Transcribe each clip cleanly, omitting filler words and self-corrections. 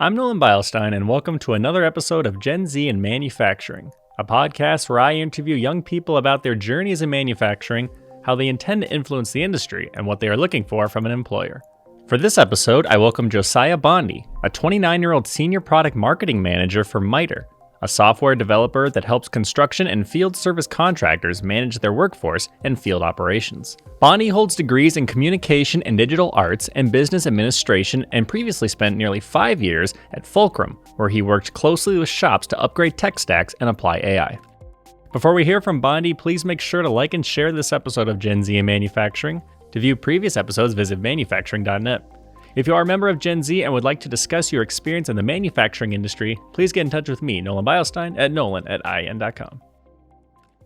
I'm Nolan Beilstein, and welcome to another episode of Gen Z in Manufacturing, a podcast where I interview young people about their journeys in manufacturing, how they intend to influence the industry, and what they are looking for from an employer. For this episode, I welcome Josiah Bondy, a 29-year-old senior product marketing manager for MITRE, a software developer that helps construction and field service contractors manage their workforce and field operations. Bondy holds degrees in communication and digital arts and business administration and previously spent nearly 5 years at Fulcrum, where he worked closely with shops to upgrade tech stacks and apply AI. Before we hear from Bondy, please make sure to like and share this episode of Gen Z in Manufacturing. To view previous episodes, visit manufacturing.net. If you are a member of Gen Z and would like to discuss your experience in the manufacturing industry, please get in touch with me, Nolan Beilstein, at nolan@in.com.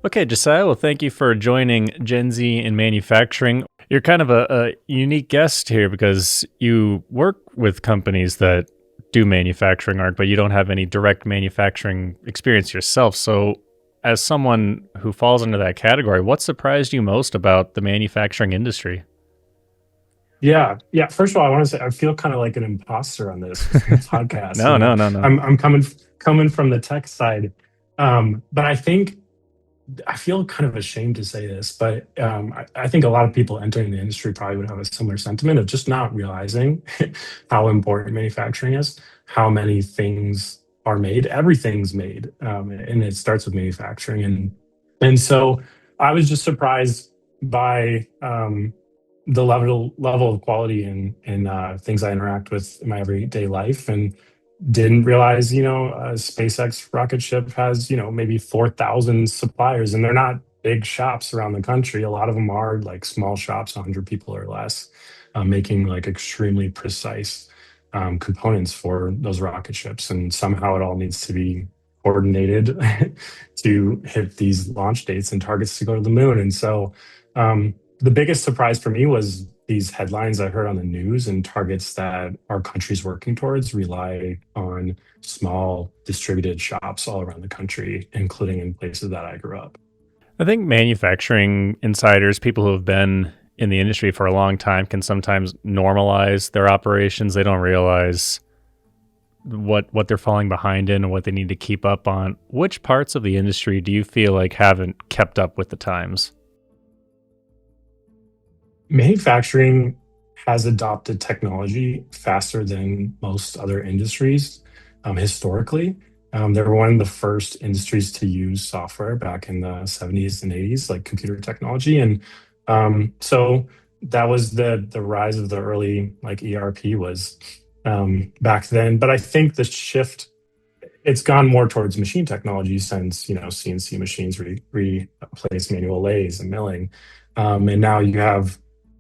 Okay, Josiah, well, thank you for joining Gen Z in Manufacturing. You're kind of a unique guest here because you work with companies that do manufacturing art, but you don't have any direct manufacturing experience yourself. So as someone who falls into that category, what surprised you most about the manufacturing industry? Yeah. First of all, I want to say I feel kind of like an imposter on this podcast. No. I'm coming from the tech side, but I feel kind of ashamed to say this, but I think a lot of people entering the industry probably would have a similar sentiment of just not realizing how important manufacturing is, how many things are made, everything's made, and it starts with manufacturing, and so I was just surprised by the level of quality in things I interact with in my everyday life, and didn't realize, a SpaceX rocket ship has, maybe 4,000 suppliers, and they're not big shops around the country. A lot of them are like small shops, 100 people or less, making like extremely precise components for those rocket ships. And somehow it all needs to be coordinated to hit these launch dates and targets to go to the moon. And so the biggest surprise for me was these headlines I heard on the news, and targets that our country's working towards rely on small distributed shops all around the country, including in places that I grew up. I think manufacturing insiders, people who have been in the industry for a long time, can sometimes normalize their operations. They don't realize what they're falling behind in and what they need to keep up on. Which parts of the industry do you feel like haven't kept up with the times? Manufacturing has adopted technology faster than most other industries historically. They were one of the first industries to use software back in the 70s and 80s, like computer technology. And so that was the rise of the early like ERP was back then. But I think the shift, it's gone more towards machine technology since, CNC machines replace manual lathes and milling. And now you have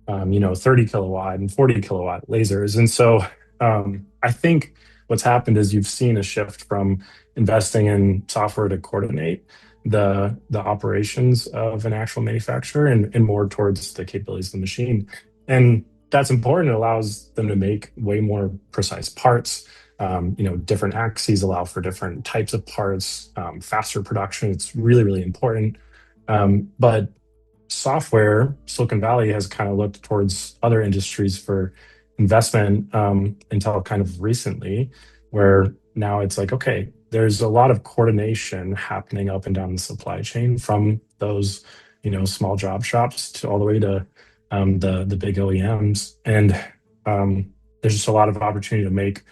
30 kilowatt and 40 kilowatt lasers. And so I think what's happened is you've seen a shift from investing in software to coordinate the operations of an actual manufacturer, and more towards the capabilities of the machine. And that's important. It allows them to make way more precise parts. Different axes allow for different types of parts, faster production. It's really, really important. But software, Silicon Valley has kind of looked towards other industries for investment until kind of recently, where now it's like, okay, there's a lot of coordination happening up and down the supply chain from those, small job shops to all the way to the big OEMs. And there's just a lot of opportunity to make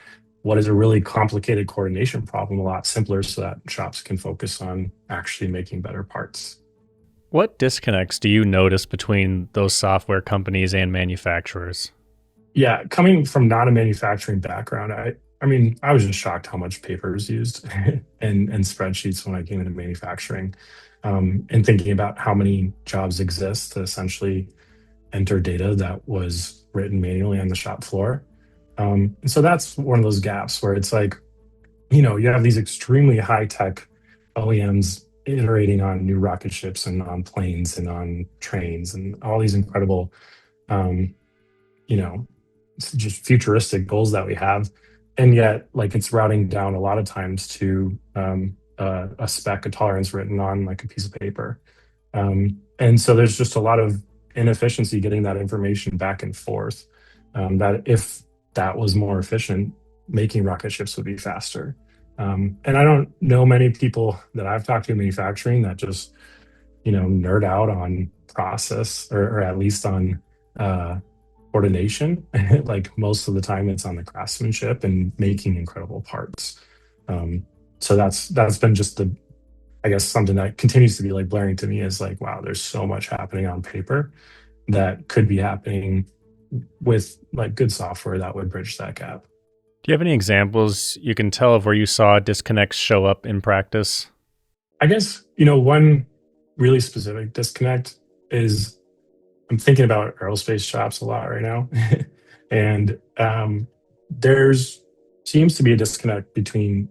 what is a really complicated coordination problem a lot simpler so that shops can focus on actually making better parts. What disconnects do you notice between those software companies and manufacturers? Yeah, coming from not a manufacturing background, I was just shocked how much paper is used and spreadsheets when I came into manufacturing, and thinking about how many jobs exist to essentially enter data that was written manually on the shop floor. And so that's one of those gaps where it's like, you have these extremely high tech OEMs iterating on new rocket ships and on planes and on trains and all these incredible, you know, just futuristic goals that we have. And yet, like, it's routing down a lot of times to a spec, a tolerance written on like a piece of paper. And so there's just a lot of inefficiency getting that information back and forth. That if that was more efficient, making rocket ships would be faster. And I don't know many people that I've talked to in manufacturing that just, nerd out on process, or at least on uh, coordination. Like most of the time, it's on the craftsmanship and making incredible parts. Um, so that's been just the, I guess, something that continues to be like blaring to me is like, wow, there's so much happening on paper that could be happening with like good software that would bridge that gap. Do you have any examples you can tell of where you saw disconnects show up in practice? I guess, one really specific disconnect is I'm thinking about aerospace shops a lot right now. And there's seems to be a disconnect between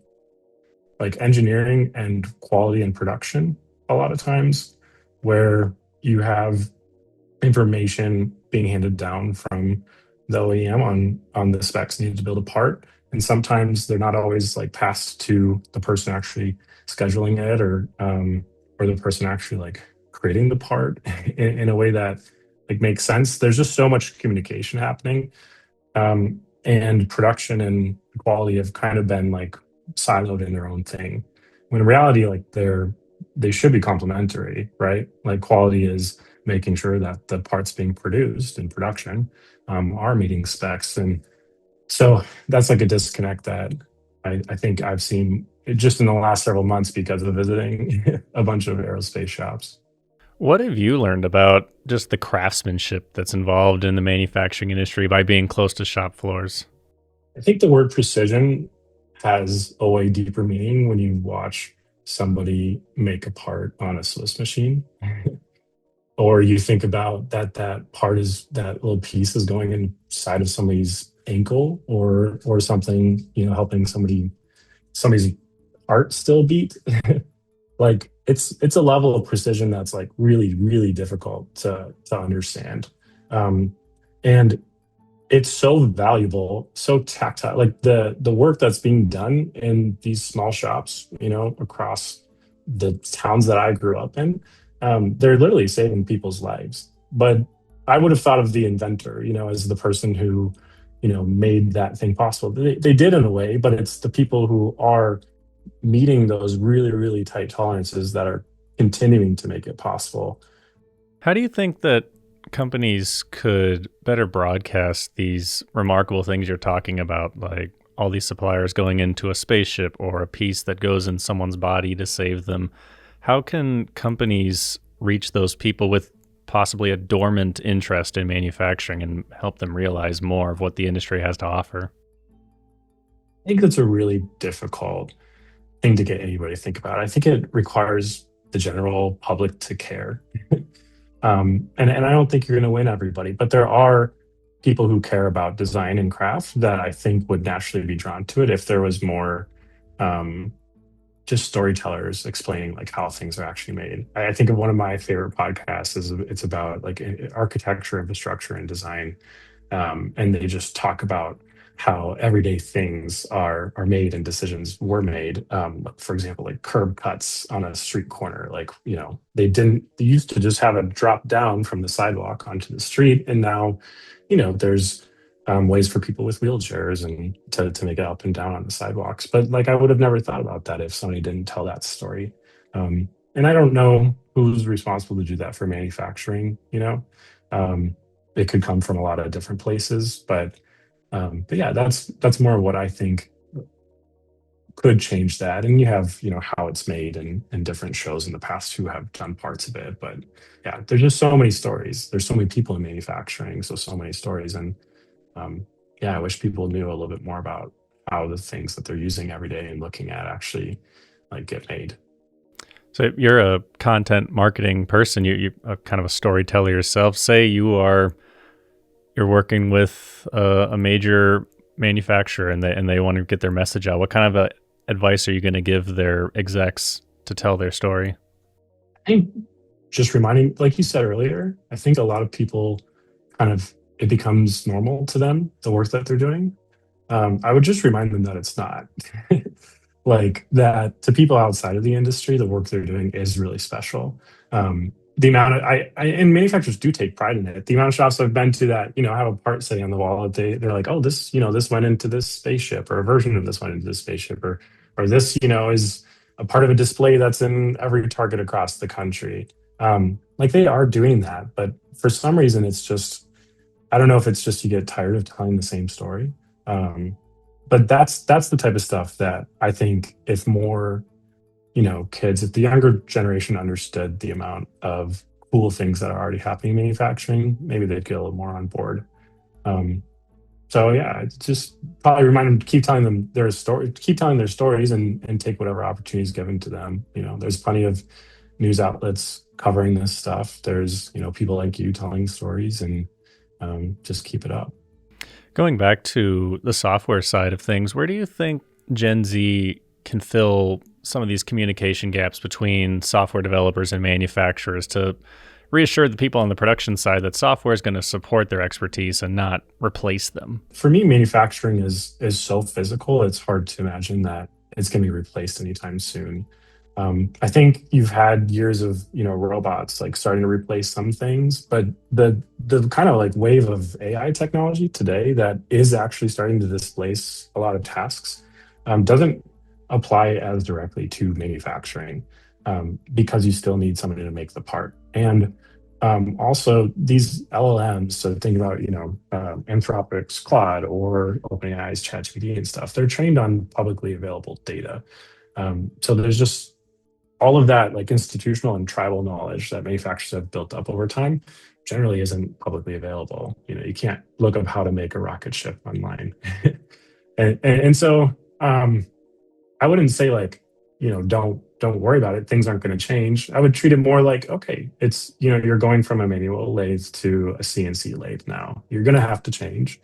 like engineering and quality and production a lot of times, where you have information being handed down from the OEM on the specs needed to build a part, and sometimes they're not always like passed to the person actually scheduling it, or the person actually like creating the part in a way that like makes sense. There's just so much communication happening, and production and quality have kind of been like siloed in their own thing. When in reality, like they should be complementary, right? Like quality is making sure that the parts being produced in production are meeting specs, and so that's like a disconnect that I think I've seen just in the last several months because of visiting a bunch of aerospace shops. What have you learned about just the craftsmanship that's involved in the manufacturing industry by being close to shop floors? I think the word precision has a way deeper meaning when you watch somebody make a part on a Swiss machine. Or you think about that part is that little piece is going inside of somebody's ankle, or something, helping somebody's heart still beat. Like it's a level of precision that's like really, really difficult to understand. And it's so valuable, so tactile. Like the work that's being done in these small shops, across the towns that I grew up in, they're literally saving people's lives. But I would have thought of the inventor, as the person who, made that thing possible. They did in a way, but it's the people who are meeting those really, really tight tolerances that are continuing to make it possible. How do you think that companies could better broadcast these remarkable things you're talking about, like all these suppliers going into a spaceship or a piece that goes in someone's body to save them? How can companies reach those people with possibly a dormant interest in manufacturing and help them realize more of what the industry has to offer? I think that's a really difficult thing to get anybody to think about. I think it requires the general public to care. And I don't think you're going to win everybody, but there are people who care about design and craft that I think would naturally be drawn to it if there was more, um, just storytellers explaining like how things are actually made. I think of one of my favorite podcasts is it's about like architecture, infrastructure, and design, and they just talk about how everyday things are made and decisions were made. For example, like curb cuts on a street corner. Like, they used to just have it drop down from the sidewalk onto the street, and now, there's ways for people with wheelchairs and to make it up and down on the sidewalks. But like, I would have never thought about that if somebody didn't tell that story. And I don't know who's responsible to do that for manufacturing. Um, it could come from a lot of different places, but yeah, that's more of what I think could change that. And you have, how it's made and different shows in the past who have done parts of it. But yeah, there's just so many stories. There's so many people in manufacturing, so many stories. And yeah, I wish people knew a little bit more about how the things that they're using every day and looking at actually like get made. So you're a content marketing person. You're kind of a storyteller yourself. Say you're working with a major manufacturer and they want to get their message out. What kind of advice are you going to give their execs to tell their story? I think just reminding, like you said earlier, I think a lot of people kind of, it becomes normal to them, the work that they're doing. I would just remind them that it's not. Like that to people outside of the industry, the work they're doing is really special. the amount of and manufacturers do take pride in it. The amount of shops I've been to that have a part sitting on the wall that they're like, oh, this this went into this spaceship, or a version of this went into this spaceship, or this is a part of a display that's in every Target across the country. Like they are doing that, but for some reason it's just, I don't know if it's just you get tired of telling the same story. Um, but that's the type of stuff that I think if more kids, if the younger generation understood the amount of cool things that are already happening in manufacturing, maybe they'd get a little more on board. Um, so yeah, it's just probably remind them to keep telling them their story, keep telling their stories, and take whatever opportunities given to them. There's plenty of news outlets covering this stuff. There's people like you telling stories, and just keep it up. Going back to the software side of things, where do you think Gen Z can fill some of these communication gaps between software developers and manufacturers to reassure the people on the production side that software is going to support their expertise and not replace them? For me, manufacturing is so physical. It's hard to imagine that it's going to be replaced anytime soon. I think you've had years of robots like starting to replace some things, but the kind of like wave of AI technology today that is actually starting to displace a lot of tasks doesn't apply as directly to manufacturing, because you still need somebody to make the part. And also these LLMs, so think about Anthropic's Claude or OpenAI's ChatGPT and stuff. They're trained on publicly available data. So there's just all of that like institutional and tribal knowledge that manufacturers have built up over time generally isn't publicly available. You can't look up how to make a rocket ship online. And so I wouldn't say like, don't worry about it. Things aren't going to change. I would treat it more like, okay, it's, you're going from a manual lathe to a CNC lathe now. You're going to have to change.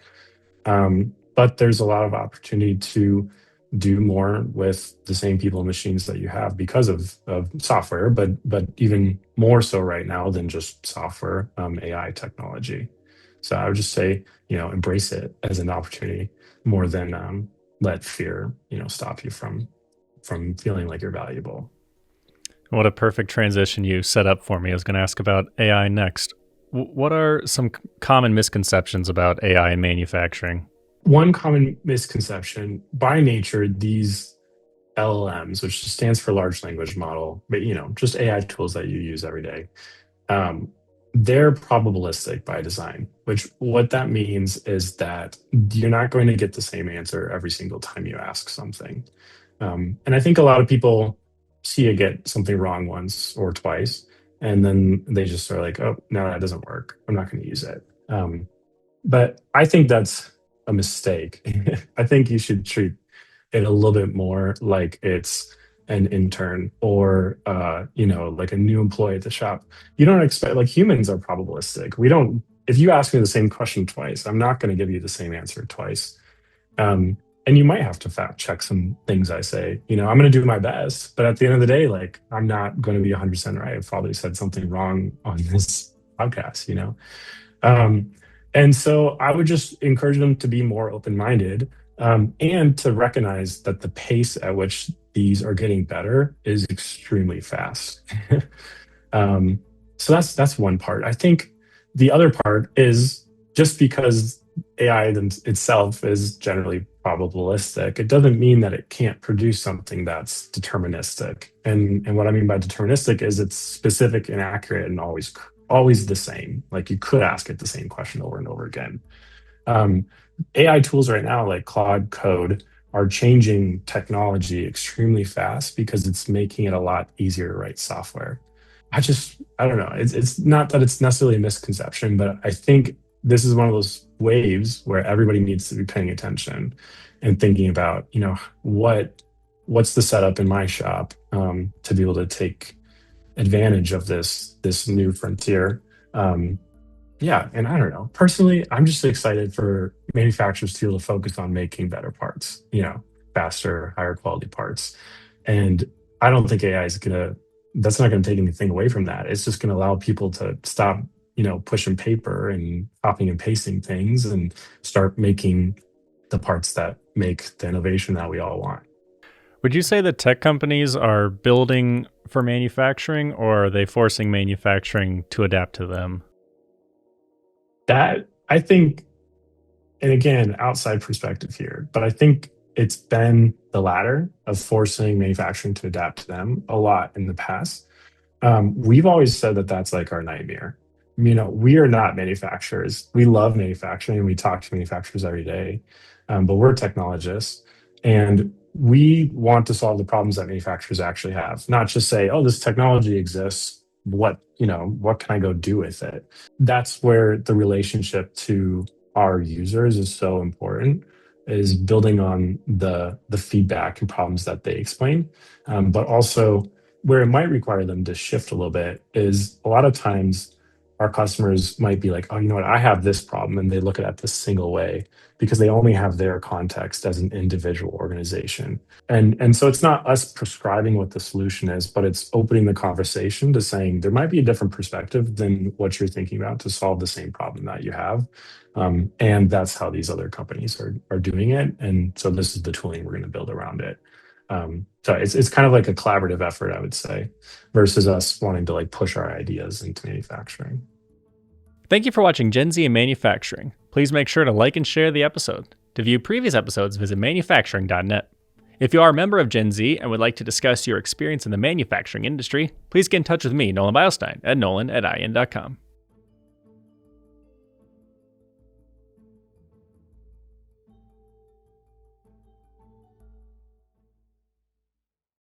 But there's a lot of opportunity to do more with the same people and machines that you have because of software, but even more so right now than just software, AI technology. So I would just say, embrace it as an opportunity more than let fear, stop you from feeling like you're valuable. What a perfect transition you set up for me. I was going to ask about AI next. What are some common misconceptions about AI in manufacturing? One common misconception, by nature, these LLMs, which stands for large language model, but just AI tools that you use every day, um, they're probabilistic by design. Which what that means is that you're not going to get the same answer every single time you ask something. And I think a lot of people see you get something wrong once or twice, and then they just are like, oh, no, that doesn't work. I'm not going to use it. But I think that's a mistake. I think you should treat it a little bit more like it's an intern or like a new employee at the shop. You don't expect, like, humans are probabilistic. We don't, if you ask me the same question twice, I'm not going to give you the same answer twice. And you might have to fact check some things I say. I'm going to do my best, but at the end of the day, like, I'm not going to be 100% right. I've probably said something wrong on this podcast. Um, and so I would just encourage them to be more open minded, and to recognize that the pace at which these are getting better is extremely fast. um, so that's one part. I think the other part is just because AI itself is generally probabilistic, it doesn't mean that it can't produce something that's deterministic. And what I mean by deterministic is it's specific and accurate and always the same. Like, you could ask it the same question over and over again. Um, AI tools right now, like Claude Code, are changing technology extremely fast because it's making it a lot easier to write software. I don't know. It's not that it's necessarily a misconception, but I think this is one of those waves where everybody needs to be paying attention and thinking about, what's the setup in my shop, to be able to take advantage of this new frontier. Yeah, and I don't know. Personally, I'm just excited for manufacturers to be able to focus on making better parts, faster, higher quality parts. And I don't think AI is gonna. That's not going to take anything away from that. It's just going to allow people to stop, pushing paper and copying and pasting things and start making the parts that make the innovation that we all want. Would you say that tech companies are building for manufacturing, or are they forcing manufacturing to adapt to them? That, I think, and again, outside perspective here, but I think it's been the latter of forcing manufacturing to adapt to them a lot in the past. We've always said that that's like our nightmare. We are not manufacturers. We love manufacturing and we talk to manufacturers every day, but we're technologists and we want to solve the problems that manufacturers actually have, not just say, oh, this technology exists. What can I go do with it? That's where the relationship to our users is so important, is building on the feedback and problems that they explain, but also where it might require them to shift a little bit is a lot of times our customers might be like, oh, you know what, I have this problem, and they look at it this single way because they only have their context as an individual organization. And so it's not us prescribing what the solution is, but it's opening the conversation to saying there might be a different perspective than what you're thinking about to solve the same problem that you have. And that's how these other companies are doing it. And so this is the tooling we're going to build around it. So it's kind of like a collaborative effort, I would say, versus us wanting to like push our ideas into manufacturing. Thank you for watching Gen Z in Manufacturing. Please make sure to like and share the episode. To view previous episodes, visit manufacturing.net. If you are a member of Gen Z and would like to discuss your experience in the manufacturing industry, please get in touch with me, Nolan Beilstein, at nolan@in.com.